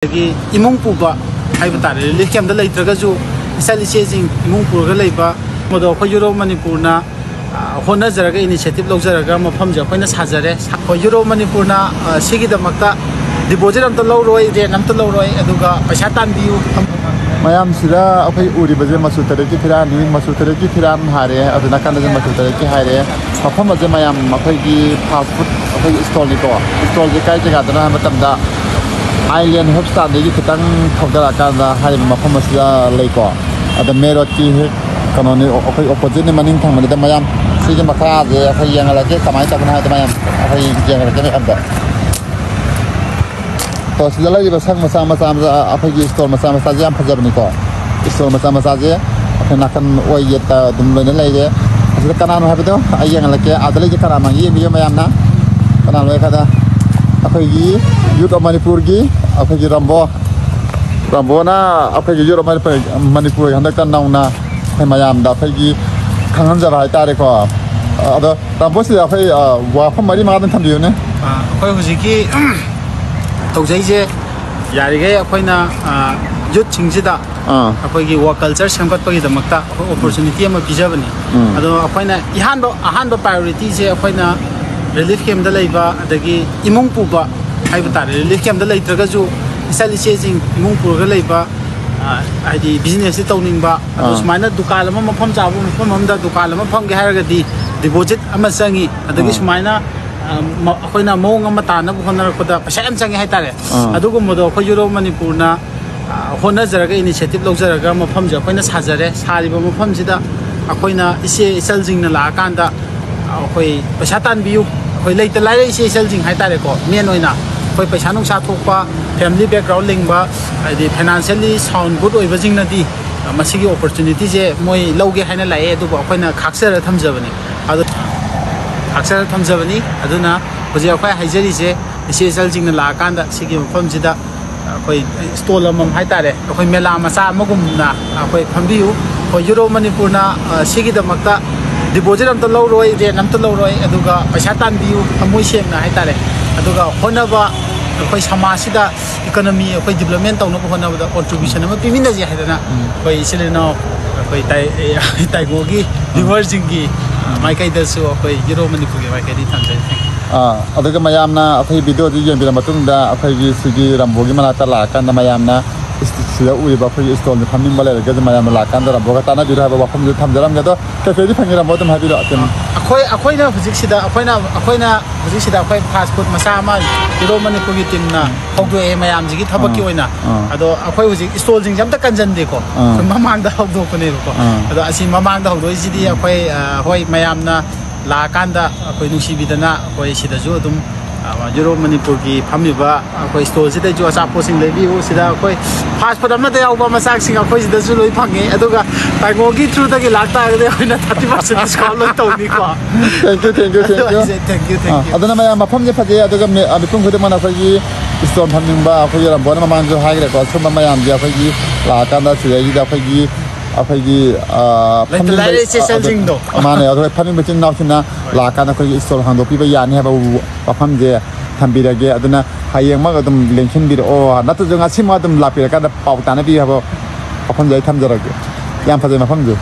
imung puba hai batare relief camp da leitraga ju isali chejing imung purga leiba modo ko Euro Manipur na hona jaraga initiative lojaraga mafam ja koina sajare ko Euro Manipur na sigi da makta deposit am to low roi re nam to low roi aduga paisa tan biu mayam sida apai uri baje masu tare ki firan ni masu tare ki firan hare aduna kan da masu tare ki hare mafam baje mayam apai ki fast food apai stall ni ko stall je kai jaga da matam da Island Hubstan lagi kita thogdara kada hari mafam masida leiko ada merot ki kanoni opposite ni maning thang manida mayam sigi makra je apai yang lagi kamai ta kana mayam apai yang lagi ni anda to sida lagi basang masa apai ki store masa jam phajab ni ko store masa je apai nakan oi yeta dum lene lai je asida kana no habido ayang lagi adale je kana mangi mi mayam na kana loi kada apai ki Youth of Manipur ki apai ki Rambo na apai ki Youth of Manipur handak kan naung na mayam da apai ki khangan jara tare ko ado Rambo si apai wa pham mari ma dan tham diu ne apai hujiki tawjai je yari ge apai na youth chingsida apai ki work culture samgat pagi damakta opportunity ama bijabani ado apai na ihan priority je apai na relief camp da leiba adagi imung puba hai batare relief camp da leitraga ju isali chejing imung purga leiba ai business tawning ba usmaina dukan ama mafam chabu mafam amda dukan ama pham ge haraga di deposit ama sangi adagi usmaina akoina mong ama tana bu honar ko da paisa am sangi hai tare adugo modo ko Euro Manipur na hona jaraga initiative lojaraga mafam ja akoina sajare sariba mafam sida akoina ise isaljing na la kanda akoi paisa tan biu akoi leita lai ise isaljing hai tare ko men oina koi paisa nung sa thokpa family background lingba adi financially sound good oiba jingna di masigi opportunity je moi loge haina lai adu ba koina khaksara thamjabani adu khaksara thamjabani aduna hoje akai haijari je ise isaljing na la kanda sigi mafam jida koi stall amam hai tare akoi mela macha magum na akoi phambiu ko Euro Manipur na sigi da makta deposit am to low roi re nam to low roi aduga paisa tan biu amoi sem na hai tare aduga honaba koi samasida economy koi development tawna honaba da contribution ama pimina je haidana koi silena koi tai gogi diverging gi mai kai da su koi Euro Manipur gi mai kai di thamjai aduga mayam na apai video ji yen bila matung da apai gi sigi Rambogi manata la kan da mayam na sida ui ba apai stall ni phaming bale ga mayam la kan da Ramboga tana dira ba pham ju thamjaram ga do cafe di phangira mo tam habiro atem akoina hujik sida akoina hujik sida akai fast food masa ma Euro Manipur gi team na hogdo e mayam ji gi thabak ki oina ado akai hujik stall jing jam ta kanjan de ko mamang da hogdo ko ne ko ado asi mamang da hogdo ji di akai hoi mayam na la kan da akai nusi bidana akai sida ju dum Euro Manipur ki phamiba akai stall sida ju asa posing lebi u sida akai fast food amna da yauba masak sing akai sida ju loi phange aduga taigo gi through da gi lakta ga de oina 30% discount loi tawni ko thank you aduna maya mafam je phaje aduga me abipung khode mana akai gi stall phaming ba akai Rambo na mamang ju haigre ko sum mayam je akai gi la kan da sida gi da akai gi lai se seljing do mane akai phaming bichin naw sina la kan akai stall hang do pi ba yani ha ba pafam je thambirage aduna hayeng ma adum lenkin bir o natu jonga sima adum lapira ka da pau ta na bi ha ba pafam je thamjarage yam phaje mafam je